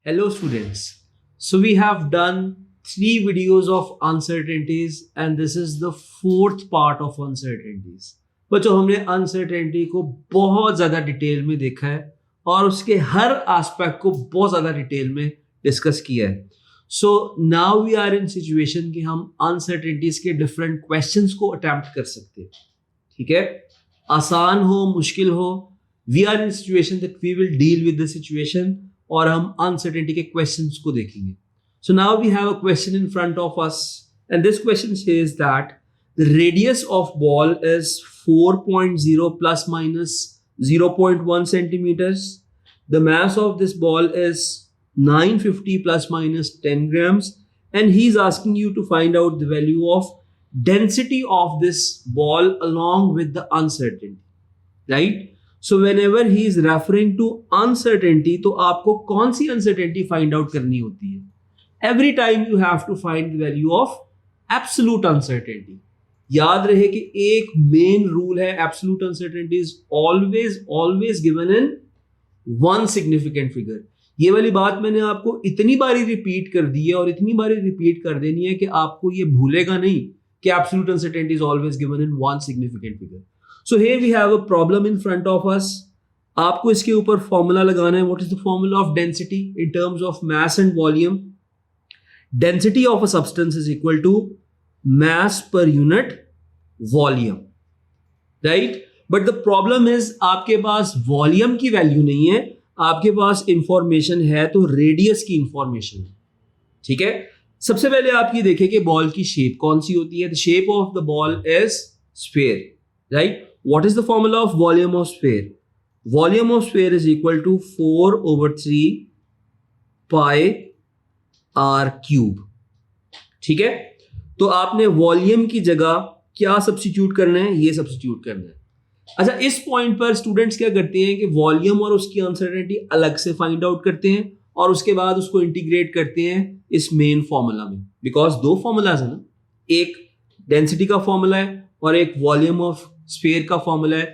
Hello students. So we have done 3 videos of uncertainties and this is the 4th part of uncertainties. बच्चों हमने uncertainty को बहुत ज़्यादा detail में देखा है और उसके हर एस्पेक्ट को बहुत ज़्यादा डिटेल में डिस्कस किया है. So now we are in situation कि हम uncertainties के different questions को attempt कर सकते हैं. ठीक है, आसान हो मुश्किल हो, we are in situation that we will deal with the situation और हम uncertainty के questions को देखेंगे. So now we have a question in front of us and this question says that the radius of ball is 4.0 plus minus 0.1 centimeters. The mass of this ball is 950 plus minus 10 grams and he is asking you to find out the value of density of this ball along with the uncertainty, right? So whenever he is referring to uncertainty, तो आपको कौन सी uncertainty find out करनी होती है? Every time you have to find the value of absolute uncertainty. याद रहे कि एक main rule है, absolute uncertainty is always given in one significant figure. ये वाली बात मैंने आपको इतनी बारी रिपीट कर दी है और इतनी बारी रिपीट कर देनी है कि आपको ये भूलेगा नहीं कि absolute uncertainty is always given in one significant figure. So here we have a problem in front of us. आपको इसके ऊपर फॉर्मूला लगाना है. What is the formula of density in terms of mass and volume? Density of a substance is equal to mass per unit volume, right? But the problem is आपके पास volume की value नहीं है, आपके पास information है तो radius की information है. ठीक है, सबसे पहले आप ये देखें कि बॉल की शेप कौन सी होती है. The shape of the ball is sphere, right? What is the formula of volume of sphere? Volume of sphere is equal to 4/3 pi r cube. ठीक है, तो आपने वॉल्यूम की जगह क्या सब्स्टिट्यूट करना है? ये सब्स्टिट्यूट करना है. अच्छा, इस पॉइंट पर स्टूडेंट्स क्या करते हैं कि वॉल्यूम और उसकी अनसर्टेनिटी अलग से फाइंड आउट करते हैं और उसके बाद उसको इंटीग्रेट करते हैं इस मेन फॉर्मूला में. बिकॉज दो फॉर्मूलाज है ना, एक डेंसिटी का फॉर्मूला है और एक वॉल्यूम ऑफ स्फीयर का फॉर्मूला है.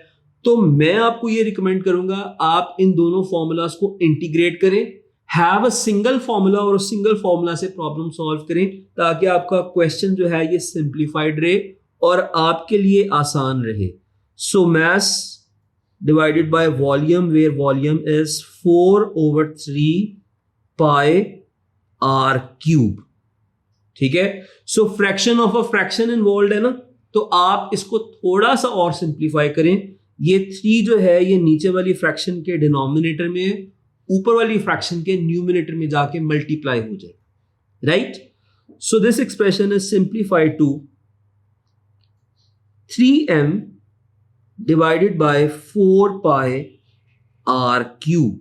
तो मैं आपको ये रिकमेंड करूंगा आप इन दोनों फॉर्मूलाज को इंटीग्रेट करें, हैव अ सिंगल फॉर्मूला और सिंगल फॉर्मूला से प्रॉब्लम सॉल्व करें ताकि आपका क्वेश्चन जो है ये सिंप्लीफाइड रहे और आपके लिए आसान रहे. So mass divided by volume where volume is 4/3 pi r cube. ठीक है, so fraction of a fraction involve है ना, तो आप इसको थोड़ा सा और सिंप्लीफाई करें. ये 3 जो है ये नीचे वाली फ्रैक्शन के डिनोमिनेटर में, ऊपर वाली फ्रैक्शन के न्यूमिनेटर में जाके मल्टीप्लाई हो जाए, right? So this expression is simplified to 3m divided by 4 pi r cube.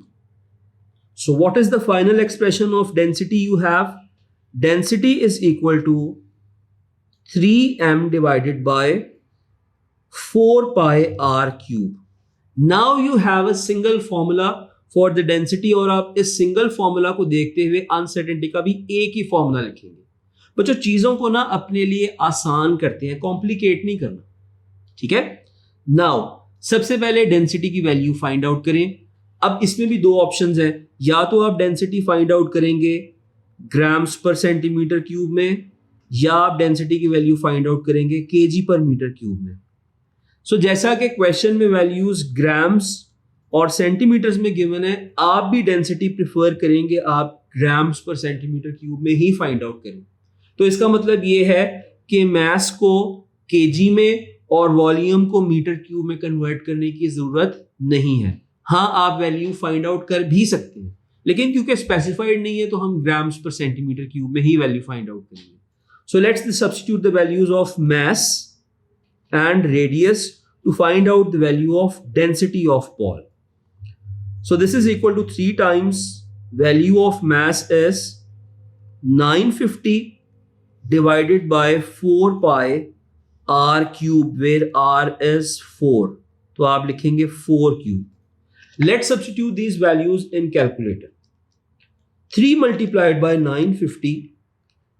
So what is the final expression of density you have? Density is equal to 3m divided by 4 pi r cube. Now you have a single formula for the density और आप इस single formula को देखते हुए uncertainty का भी एक ही formula लिखेंगे. बच्चों चीजों को ना अपने लिए आसान करते हैं, कॉम्प्लिकेट नहीं करना. ठीक है, नाउ सबसे पहले डेंसिटी की वैल्यू फाइंड आउट करें. अब इसमें भी 2 ऑप्शंस हैं, या तो आप डेंसिटी फाइंड आउट करेंगे ग्राम्स पर सेंटीमीटर क्यूब में या आप डेंसिटी की वैल्यू फाइंड आउट करेंगे केजी पर मीटर क्यूब में. सो जैसा कि क्वेश्चन में वैल्यूज ग्राम्स और सेंटीमीटर्स में गिवन है, आप भी डेंसिटी प्रिफर करेंगे आप ग्राम्स पर सेंटीमीटर क्यूब में ही फाइंड आउट करें. तो इसका मतलब ये है कि मैस को केजी में और वॉल्यूम को मीटर क्यूब में कन्वर्ट करने की जरूरत नहीं है. हाँ, आप वैल्यू फाइंड आउट कर भी सकते हैं, लेकिन क्योंकि स्पेसिफाइड नहीं है तो हम ग्राम्स पर सेंटीमीटर क्यूब में ही वैल्यू फाइंड आउट करेंगे. So let's substitute the values of mass and radius to find out the value of density of ball. So this is equal to 3 times value of mass is 950 divided by 4 pi r cube where r is 4. तो आप लिखेंगे 4 cube. Let's substitute these values in calculator. 3 multiplied by 950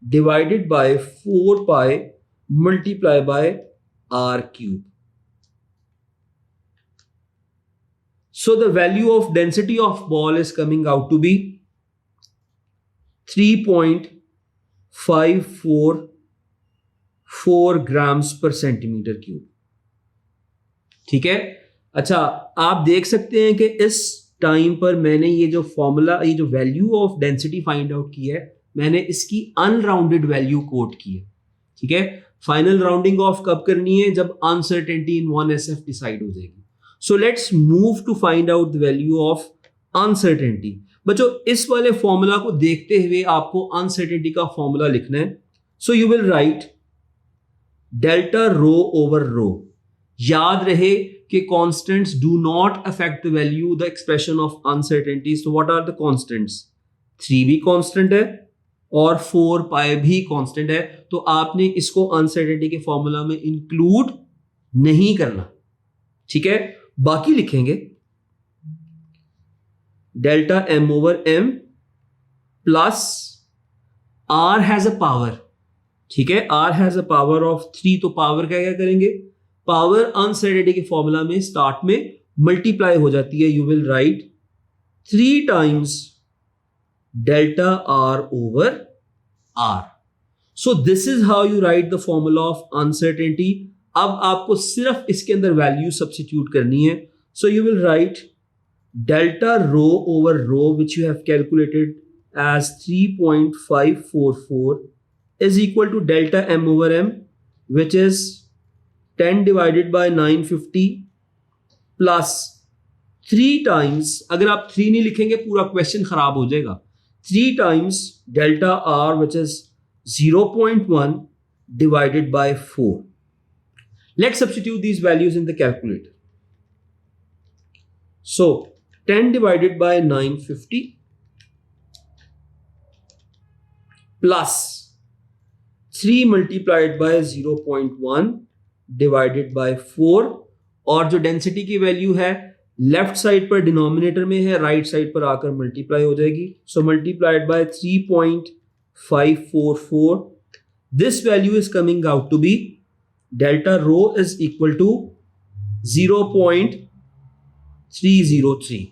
divided by 4 pi multiplied by r cube. So the value of density of ball is coming out to be 3.544 grams पर centimetre cube. ठीक है, अच्छा आप देख सकते हैं कि इस टाइम पर मैंने ये जो फॉर्मूला, ये जो value of density find out की है, मैंने इसकी अनराउंडेड वैल्यू कोट की है। ठीक है, फाइनल राउंडिंग ऑफ कब करनी है? जब अनसर्टेनिटी इन 1SF डिसाइड हो जाएगी। So let's move to find out the value of uncertainty. बच्चों इस वाले फॉर्मूला को देखते हुए आपको अनसर्टेनिटी का फॉर्मूला लिखना है। So you will write delta rho over rho. याद रहे कि constants do not affect the value the expression of uncertainty. So what are the constants? 3 भी कांस्टेंट है और 4 पाई भी कांस्टेंट है, तो आपने इसको अनसर्टेनिटी के फॉर्मूला में इंक्लूड नहीं करना। ठीक है, बाकी लिखेंगे delta m over m plus r has a power. ठीक है, r has a power of 3, तो पावर क्या क्या करेंगे? पावर अनसर्टेनिटी के फॉर्मूला में स्टार्ट में मल्टीप्लाई हो जाती है। You will right 3 times delta r over r. So this is how you write the formula of uncertainty. अब आपको सिर्फ इसके अंदर वैल्यू सब्स्टिट्यूट करनी है। So you will write delta rho over rho, which you have calculated as 3.544 is equal to delta m over m, which is 10 divided by 950 plus 3 times, अगर आप 3 नहीं लिखेंगे पूरा क्वेश्चन खराब हो जाएगा, 3 times delta r, which is 0.1 divided by 4. Let's substitute these values in the calculator. So 10 divided by 950 plus 3 multiplied by 0.1 divided by 4, और जो डेंसिटी की वैल्यू है लेफ्ट साइड पर डिनोमिनेटर में है, राइट साइड पर आकर मल्टीप्लाई हो जाएगी। So multiplied by 3.544, this value is coming out to be delta rho is equal to 0.303,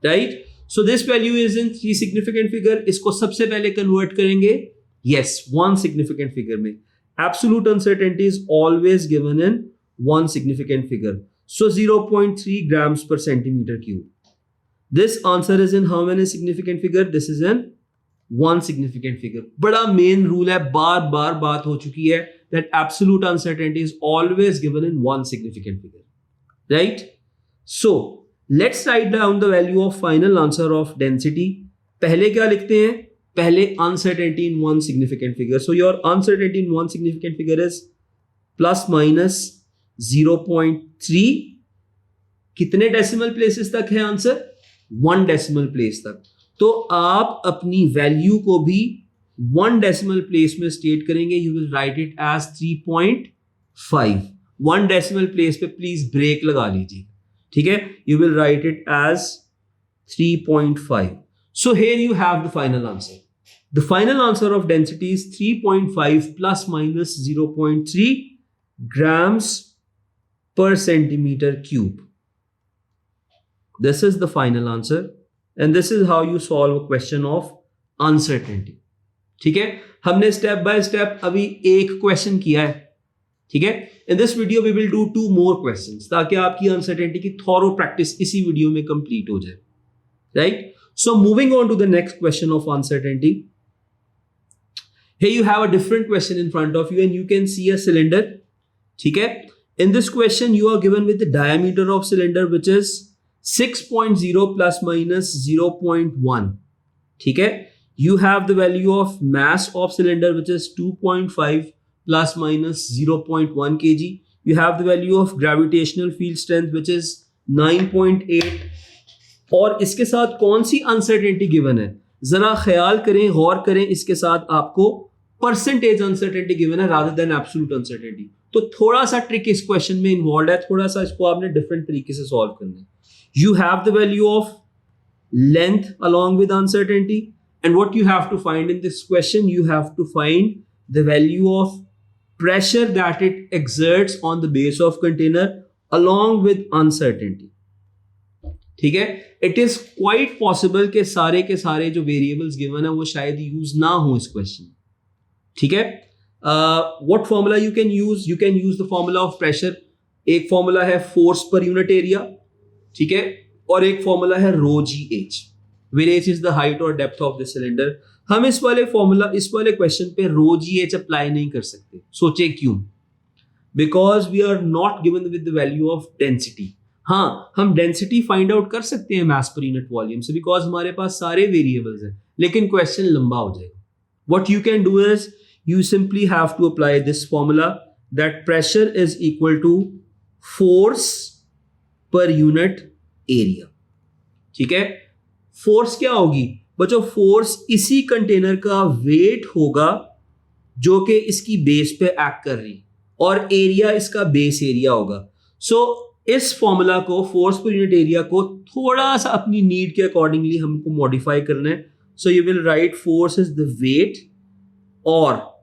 right. So this value is in 3 significant figure. इसको सबसे पहले कन्वर्ट करेंगे, यस, 1 सिग्निफिकेंट फिगर में। Absolute uncertainty is always given in 1 significant figure. So 0.3 grams per centimeter cube. This answer is in how many significant figure? This is in 1 significant figure. बड़ा main rule है, बार बार बात हो चुकी है, that absolute uncertainty is always given in 1 significant figure. Right? So let's write down the value of final answer of density. पहले क्या लिखते हैं? पहले uncertainty in 1 significant figure. So your uncertainty in 1 significant figure is plus minus 0.3, कितने decimal places तक है answer? 1 decimal place तक। तो आप अपनी वैल्यू को भी 1 डेसिमल प्लेस में स्टेट करेंगे। You will write it as 3.5। 1 decimal place पे प्लीज ब्रेक लगा लीजिए। ठीक है, you will write it as 3.5। So here you have the final answer. The final answer of density is 3.5 plus minus 0.3 grams per centimeter cube. This is the final answer, and this is how you solve a question of uncertainty. ठीक है, हमने step by step अभी एक question किया है। ठीक है, in this video we will do 2 more questions, ताकि आपकी अनसर्टेनिटी की थॉरो प्रैक्टिस इसी वीडियो में कंप्लीट हो जाए। Right, so moving on to the next question of uncertainty. Here you have a different question in front of you and you can see a cylinder. ठीक है, in this question you are given with the diameter of cylinder which is 6.0 plus minus 0.1. ठीक है, you have the value of mass of cylinder which is 2.5 plus minus 0.1 kg. You have the value of gravitational field strength which is 9.8. और इसके साथ कौन सी uncertainty given है? जरा ख्याल करें, गौर करें, इसके साथ आपको परसेंटेज अनसर्टेनिटी गिवन है रादर देन एब्सोल्यूट अनसर्टेनिटी। तो थोड़ा सा ट्रिक इस क्वेश्चन में इन्वॉल्व है, थोड़ा सा इसको आपने डिफरेंट तरीके से सॉल्व करना है। You have the value of length along with uncertainty, and what you have to find in this question, you have to find the value of pressure that it exerts on the base of container along with uncertainty. ठीक है, it is quite possible के सारे जो variables given है वो शायद use ना हो इस क्वेश्चन। ठीक है, what formula you can use the formula of pressure. एक फॉर्मूला है फोर्स पर यूनिट एरिया, ठीक है, और एक फॉर्मूला है rho g h, where h is the height और डेप्थ ऑफ द सिलेंडर। हम इस वाले क्वेश्चन पे रो जी एच अप्लाई नहीं कर सकते। सोचे क्यों? Because we are not given with the value of density. हाँ, हम डेंसिटी फाइंड आउट कर सकते हैं मास पर यूनिट वॉल्यूम से, बिकॉज हमारे पास सारे वेरिएबल्स हैं, लेकिन क्वेश्चन लंबा हो जाएगा। What you can do is you simply have to apply this formula that pressure is equal to force per unit area। ठीक है, फोर्स क्या होगी बच्चों? फोर्स इसी कंटेनर का वेट होगा जो कि इसकी बेस पे एक्ट कर रही, और एरिया इसका बेस एरिया होगा। सो इस फॉर्मूला को, फोर्स पर यूनिट एरिया को थोड़ा सा अपनी नीड के अकॉर्डिंगली हमको मॉडिफाई करना है। So you will write force is the weight और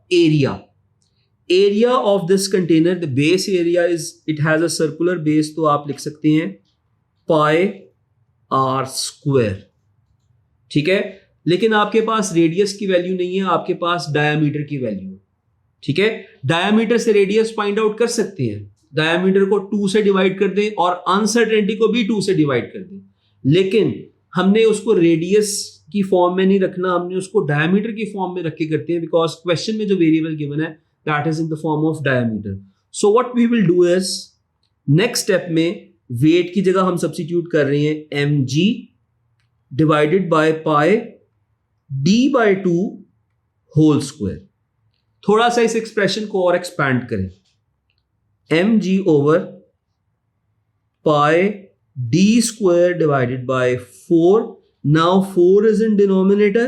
area of this container, the base area is, it has a circular base, तो आप लिख सकते हैं pi r square। ठीक है, लेकिन आपके पास रेडियस की वैल्यू नहीं है, आपके पास डायमीटर की वैल्यू है। ठीक है, डायमीटर से रेडियस फाइंड आउट कर सकते हैं। डायमीटर को 2 से डिवाइड कर दें और अनसर्टेनिटी को भी 2 से डिवाइड कर दें, लेकिन हमने उसको रेडियस की फॉर्म में नहीं रखना, हमने उसको डायमीटर की फॉर्म में रख के करते हैं, बिकॉज क्वेश्चन में जो वेरिएबल गिवन है that is in the form of diameter. So what we will do is, next step में वेट की जगह हम सब्स्टिट्यूट कर रहे हैं mg divided by pi d/2 whole square. थोड़ा सा इस एक्सप्रेशन को और एक्सपैंड करें, mg over pi d square divided by 4। Now 4 is in denominator,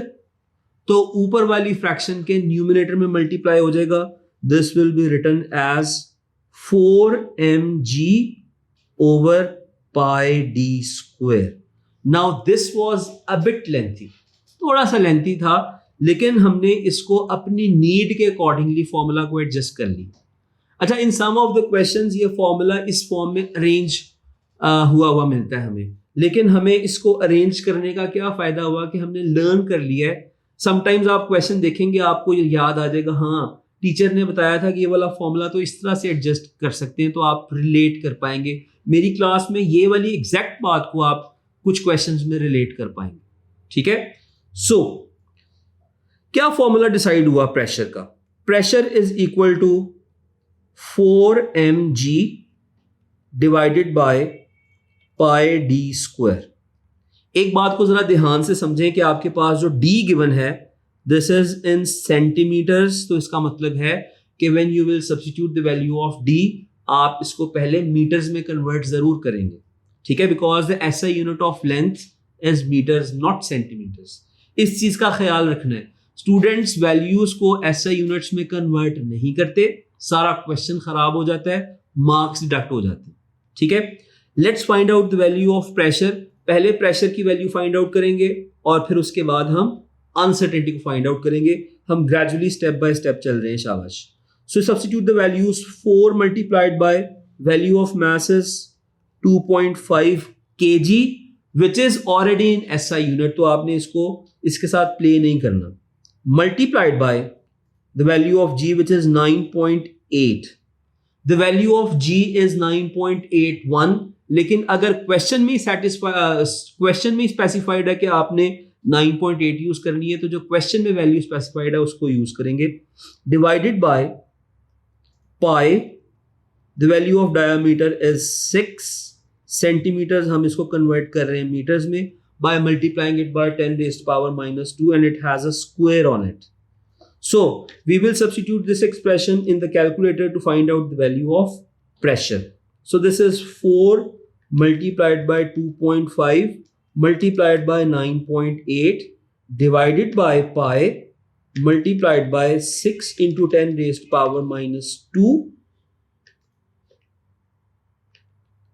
तो ऊपर वाली फ्रैक्शन के न्यूमिनेटर में मल्टीप्लाई हो जाएगा। This will be written as 4mg over pi d square. Now this was a bit lengthy, थोड़ा सा लेंथी था, लेकिन हमने इसको अपनी नीड के अकॉर्डिंगली फॉर्मूला को एडजस्ट कर लिया। अच्छा, इन सम ऑफ द क्वेश्चंस ये फॉर्मूला इस फॉर्म में अरेंज हुआ मिलता है हमें, लेकिन हमें इसको अरेंज करने का क्या फायदा हुआ कि हमने लर्न कर लिया है। समटाइम्स आप क्वेश्चन देखेंगे, आपको याद आ जाएगा, हाँ टीचर ने बताया था कि ये वाला फॉर्मूला तो इस तरह से एडजस्ट कर सकते हैं, तो आप रिलेट कर पाएंगे। मेरी क्लास में ये वाली एग्जैक्ट बात को आप कुछ क्वेश्चंस में रिलेट कर पाएंगे। ठीक है, सो क्या फॉर्मूला डिसाइड हुआ प्रेशर का? Pressure is equal to 4mg divided by pi d square. एक बात को जरा ध्यान से समझें कि आपके पास जो d गिवन है दिस इज इन सेंटीमीटर्स, तो इसका मतलब है कि when you will substitute the value of d, आप इसको पहले मीटर्स में कन्वर्ट जरूर करेंगे। ठीक है, because the SI unit of length is metres not centimetres. इस चीज का ख्याल रखना है, स्टूडेंट्स वैल्यूज को SI यूनिट्स में कन्वर्ट नहीं करते, सारा क्वेश्चन खराब हो जाता है, मार्क्स डिडक्ट हो जाते हैं। ठीक है, let's find out the value of pressure. पहले प्रेशर की वैल्यू फाइंड आउट करेंगे और फिर उसके बाद हम अनसर्टेनिटी को फाइंड आउट करेंगे। हम ग्रेजुअली स्टेप बाय स्टेप चल रहे हैं, शाबाश। So substitute the values, 4 multiplied by value of mass is 2.5 kg which is already in SI unit, तो आपने इसको इसके साथ प्ले नहीं करना। Multiplied by the value of g which is 9.8। The value of g is 9.81, लेकिन अगर question में स्पेसिफाइड है कि आपने 9.8 यूज करनी है, तो जो क्वेश्चन में वैल्यू स्पेसिफाइड है उसको यूज करेंगे। Divided by pi, the value of diameter is 6 centimetres, हम इसको कन्वर्ट कर रहे हैं मीटर्स में, by multiplying it by 10⁻⁻2 and it has a square on it. So we will substitute this expression in the calculator to find out the value of pressure. So this is 4 multiplied by 2.5 multiplied by 9.8 divided by pi multiplied by 6 into 10⁻⁻2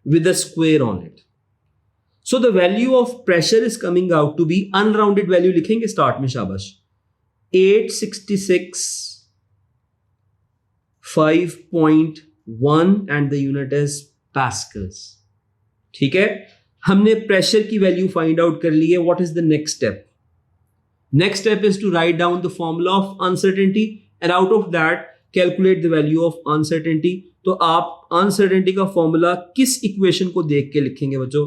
with a square on it. So the value of pressure is coming out to be, unrounded value लिखेंगे start में, शाबाश, 866.5.1 and the unit is pascals। ठीक है, हमने pressure की value find out कर ली है. What is the next step? Next step is to write down the formula of uncertainty and out of that calculate the value of uncertainty. तो आप uncertainty का formula किस इक्वेशन को देख के लिखेंगे बच्चों?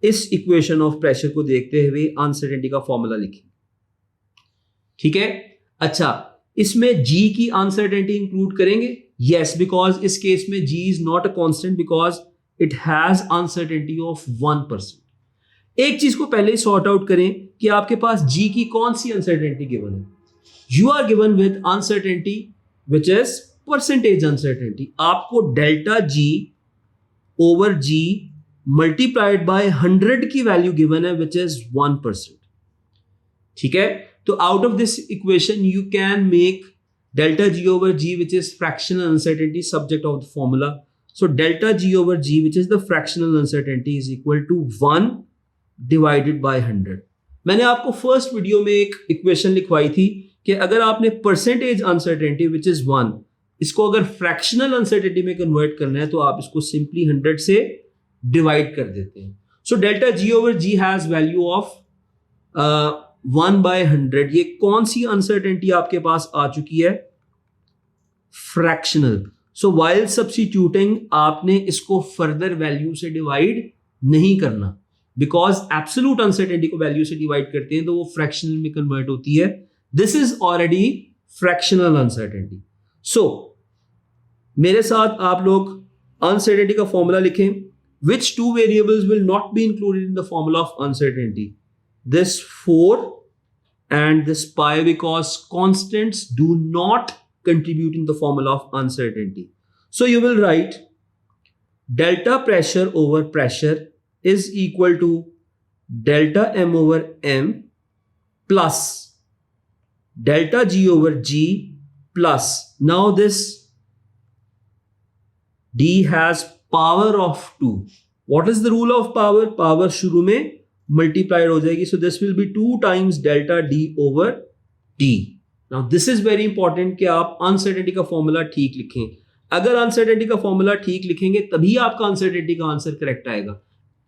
इस इक्वेशन ऑफ प्रेशर को देखते हुए uncertainty का फॉर्मूला लिखेंगे. ठीक है. अच्छा, इसमें G की uncertainty इंक्लूड करेंगे? Yes, because इस केस में G is not a constant because it has uncertainty of 1%. एक चीज को पहले सॉर्ट आउट करें कि आपके पास G की कौन सी अनसर्टेनिटी गिवन है. You are given with uncertainty which is percentage uncertainty. आपको delta G over G multiplied by 100 की वैल्यू गिवन है विच इज 1%. ठीक है. तो out of this equation you can make delta G over G which is fractional uncertainty subject of the formula. So delta G over G which is the fractional uncertainty is equal to 1 divided by 100. मैंने आपको first video में एक equation लिखवाई थी कि अगर आपने percentage uncertainty which is 1 इसको अगर फ्रैक्शनल अनसर्टेनिटी में कन्वर्ट करना है तो आप इसको सिंपली 100 से डिवाइड कर देते हैं. सो delta G over G has value of 1/100. ये कौन सी अनसर्टेनिटी आपके पास आ चुकी है? फ्रैक्शनल. सो व्हाइल सब्स्टिट्यूटिंग आपने इसको फर्दर वैल्यू से डिवाइड नहीं करना बिकॉज एब्सोल्यूट अनसर्टेनिटी को वैल्यू से डिवाइड करते हैं तो वो फ्रैक्शनल में कन्वर्ट होती है. This is already fractional uncertainty. So मेरे साथ आप लोग अनसर्टेनिटी का फॉर्मूला लिखें. Which two variables will not be included in the formula of uncertainty? This 4 and this pi because constants do not contribute in the formula of uncertainty. So you will write delta pressure over pressure is equal to delta M over M plus delta G over G plus, now this D has power of 2. What is the rule of power? Power शुरू में multiplied हो जाएगी. So this will be 2 times delta D over D. Now this is very important कि आप uncertainty का formula ठीक लिखें. अगर uncertainty का फॉर्मूला ठीक लिखेंगे तभी आपका uncertainty का आंसर करेक्ट आएगा.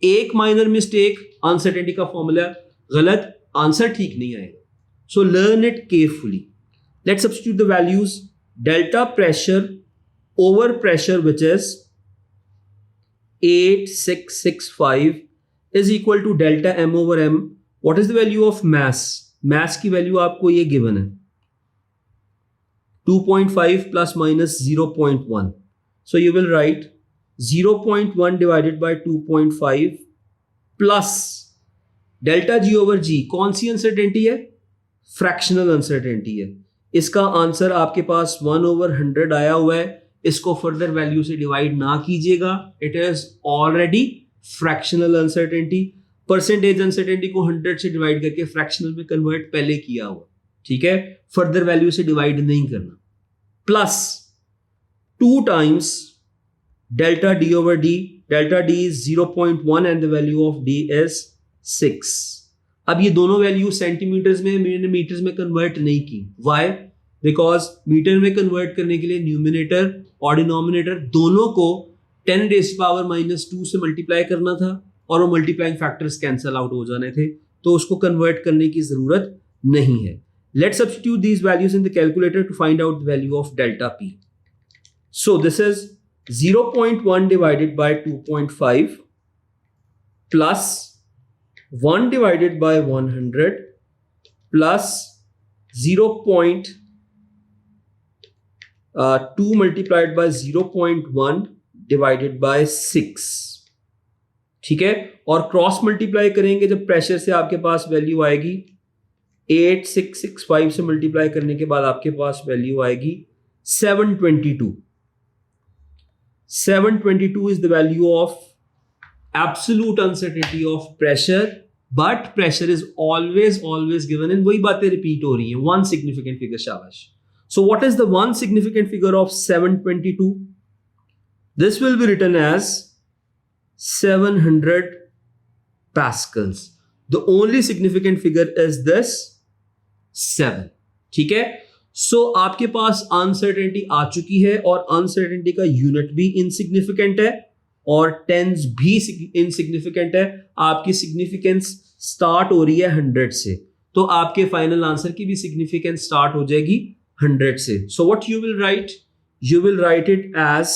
एक माइनर मिस्टेक अनसर्टेनिटी का फॉर्मूला गलत, आंसर ठीक नहीं आएगा. So learn it carefully. Let's substitute the values. Delta pressure over pressure which is 8665 is equal to delta M over M. What is the value of mass? Mass की value आपको ये given है 2.5 plus minus 0.1. So you will write 0.1 divided by 2.5 plus delta G over G. कौन सी uncertainty है? Fractional uncertainty है. इसका answer आपके पास 1 over 100 आया हुआ है. इसको फर्दर वैल्यू से डिवाइड ना कीजिएगा. It is already fractional uncertainty. Percentage uncertainty को 100 से डिवाइड करके फ्रैक्शनल में कन्वर्ट पहले किया हुआ. ठीक है. फर्दर वैल्यू से डिवाइड नहीं करना. Plus 2 times delta D over D. Delta D is 0.1 and the value of D is 6. अब ये दोनों वैल्यू सेंटीमीटर्स में मैंने मीटर्स में कन्वर्ट नहीं की. Why? Because मीटर में कन्वर्ट करने के लिए न्यूमिनेटर और डिनोमिनेटर दोनों को 10 raised to power minus 2 से मल्टीप्लाई करना था और वो मल्टीप्लाइंग फैक्टर्स कैंसल आउट हो जाने थे तो उसको कन्वर्ट करने की जरूरत नहीं है. Let's substitute these values in the calculator to find out the value of delta P. So this is 0.1 divided by 2.5 plus 1 divided by 100 plus 0.2 multiplied by 0.1 divided bye 6. ठीक है. और क्रॉस मल्टीप्लाई करेंगे जब प्रेशर से आपके पास value आएगी 8665 से multiply करने के बाद आपके पास वैल्यू आएगी 722. 722 is the value of absolute uncertainty of pressure, but pressure is always given in. वही बातें रिपीट हो रही हैं. One significant figure, शाबाश. So what is the one significant figure of 722? This will be written as 700 pascals. The only significant figure is this 7. ठीक है. So आपके पास uncertainty आ चुकी है और अनसर्टेनिटी का यूनिट भी इनसिग्निफिकेंट है और टेंस भी इनसिग्निफिकेंट है, आपकी सिग्निफिकेंस स्टार्ट हो रही है 100 से, तो आपके फाइनल आंसर की भी सिग्निफिकेंस स्टार्ट हो जाएगी 100 से. So what you will write? You will write it as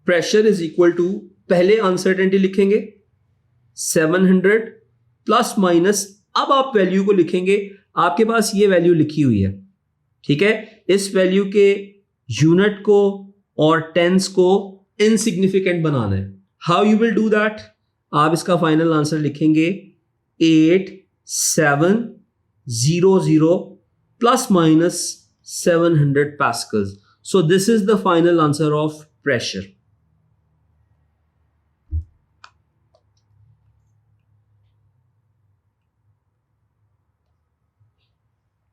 pressure is equal to, पहले अनसर्टेनिटी लिखेंगे 700 प्लस माइनस, अब आप वैल्यू को लिखेंगे, आपके पास ये वैल्यू लिखी हुई है, ठीक है. इस वैल्यू के यूनिट को और टेंस को इनसिग्निफिकेंट बनाना है. How you will do that? आप इसका फाइनल आंसर लिखेंगे 8700 plus minus 700 pascals. So this is the final answer of pressure.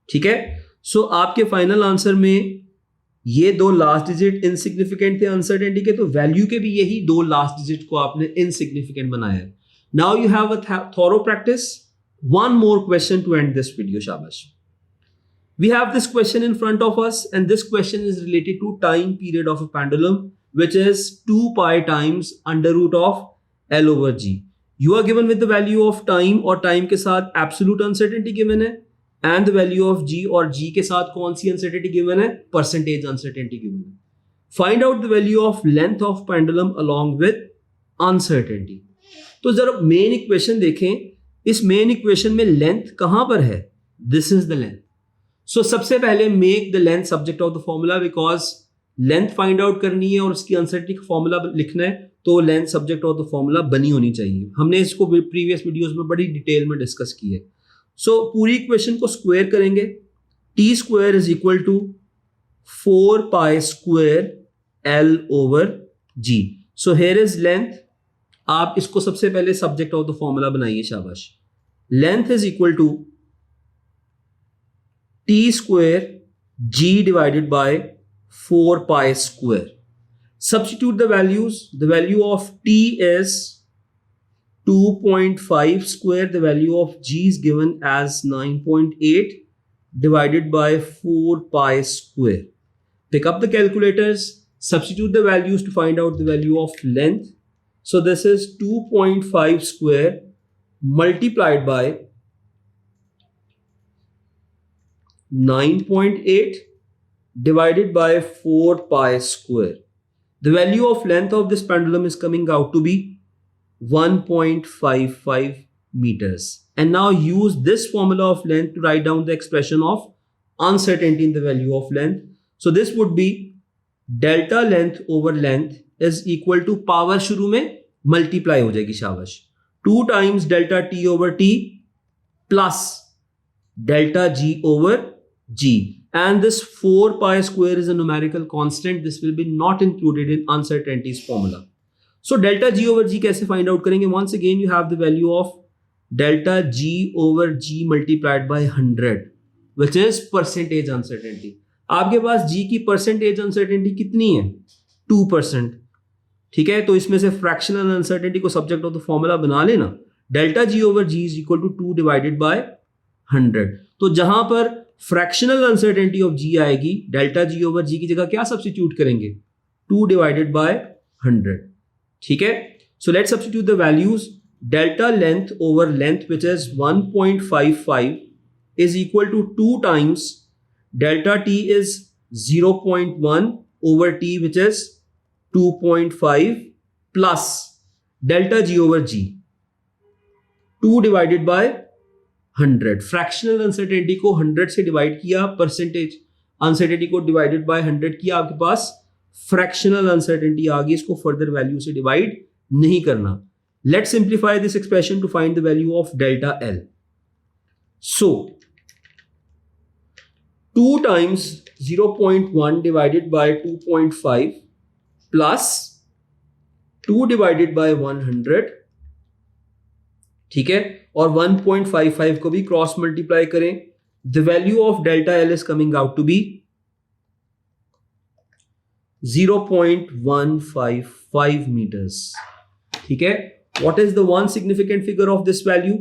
ठीक है. सो आपके फाइनल आंसर में ये दो लास्ट डिजिट इनसिग्निफिकेंट थे अनसर्टेनिटी के, तो वैल्यू के भी यही दो लास्ट डिजिट को आपने इनसिग्निफिकेंट बनाया है. Now you have a thorough practice. One more question to end this video. शाबाश. We have this question in front of us, and this question is related to time period of a pendulum, which is 2 pi times under root of L over G. You are given with the value of time, और time के साथ absolute uncertainty given है, and the value of G, और G के साथ कौन सी uncertainty given है? Percentage uncertainty given है. Find out the value of length of pendulum along with uncertainty. तो जरा मेन इक्वेशन देखें, इस मेन इक्वेशन में लेंथ कहां पर है? This is the length. सो सबसे पहले make the length subject of the formula, because length find out करनी है और उसकी अनसर्टेनिटी का फॉर्मूला लिखना है, तो length subject of the formula बनी होनी चाहिए. हमने इसको प्रीवियस वीडियोस में बड़ी डिटेल में डिस्कस की है. सो पूरी इक्वेशन को स्क्वायर करेंगे. T square is equal to 4 pi square L over G. So here is length. आप इसको सबसे पहले सब्जेक्ट ऑफ द फॉर्मूला बनाइए. शाबाश. Length is equal to t square g divided by 4 pi square. Substitute the values. The value of t is 2.5 square. The value of g is given as 9.8 divided by 4 pi square. Pick up the calculators. Substitute the values to find out the value of length. So this is 2.5 square multiplied by 9.8 divided by 4 pi square. The value of length of this pendulum is coming out to be 1.55 meters. And now use this formula of length to write down the expression of uncertainty in the value of length. So this would be delta length over length is equal to power शुरू में multiply हो जाएगी. शाबाश. 2 times delta t over t plus delta g over g, and this 4 pi square is a numerical constant. This will be not included in uncertainties formula. So delta g over g कैसे find out करेंगे? Once again you have the value of delta g over g multiplied by 100, which is percentage uncertainty. आपके पास g की percentage uncertainty कितनी है? 2%. ठीक है, तो इसमें से fractional uncertainty को subject of the formula बना लेना. delta g over g is equal to 2 divided by 100. तो जहां पर फ्रैक्शनल अनसर्टेनिटी ऑफ जी आएगी, डेल्टा जी ओवर जी की जगह क्या सब्स्टिट्यूट करेंगे? 2 डिवाइडेड बाय 100. ठीक है. So let's substitute the values. Delta length over length which is 1.55 is equal to 2 times delta T is 0.1 over T which is 2.5 plus delta G over G 2 divided by 100. Fractional uncertainty को 100 से divide किया, percentage uncertainty को divided by 100 किया, आपके पास fractional uncertainty आ गई. इसको further value से divide नहीं करना. Let's simplify this expression to find the value of delta L. So 2 times 0.1 divided by 2.5 plus 2 divided by 100. ठीक है, और 1.55 को भी क्रॉस मल्टीप्लाई करें. The value of delta L is coming out to be 0.155 meters. ठीक है. What is the one significant figure of this value?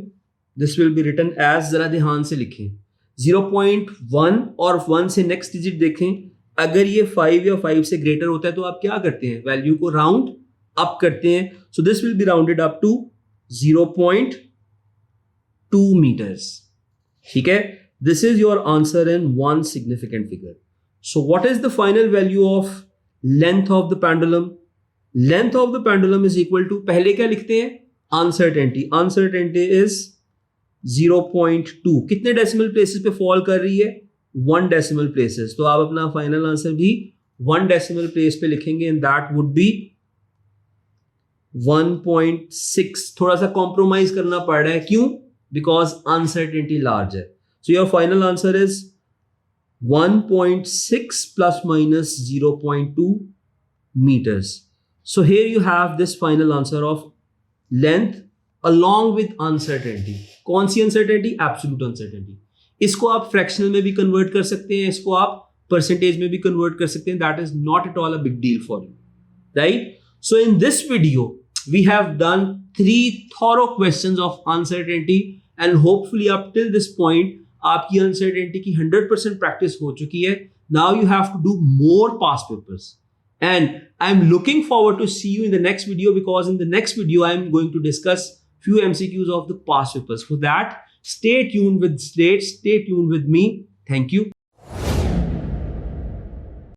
This will be written as, जरा ध्यान से लिखें, 0.1 और 1 से नेक्स्ट डिजिट देखें, अगर ये 5 या 5 से ग्रेटर होता है तो आप क्या करते हैं, वैल्यू को राउंड अप करते हैं. So this will be rounded up to 0.2 meters. ठीक है, this is your answer in one significant figure. So what is the final value of length of the pendulum? Length of the pendulum is equal to, पहले क्या लिखते हैं, uncertainty. Uncertainty is 0.2. कितने decimal places पे fall कर रही है, 1 decimal places. तो आप अपना फाइनल आंसर भी 1 डेसिमल प्लेस पे लिखेंगे एंड दैट वुड बी 1.6. थोड़ा सा कॉम्प्रोमाइज करना पड़ रहा है, क्यों, बिकॉज अनसर्टेनिटी लार्ज है. So your final answer is 1.6 plus minus 0.2 meters. So here you have this final answer of length along with uncertainty. कौन सी uncertainty? Absolute uncertainty. इसको आप fractional में भी convert कर सकते हैं, इसको आप percentage में भी convert कर सकते हैं. That is not at all a big deal for you, right? So in this video, we have done 3 thorough questions of uncertainty and hopefully up till this point, आपकी uncertainty की 100% practice हो चुकी है. Now you have to do more past papers. And I'm looking forward to see you in the next video, because in the next video, I'm going to discuss few MCQs of the past papers. For that, stay tuned with Slate, stay tuned with me. Thank you.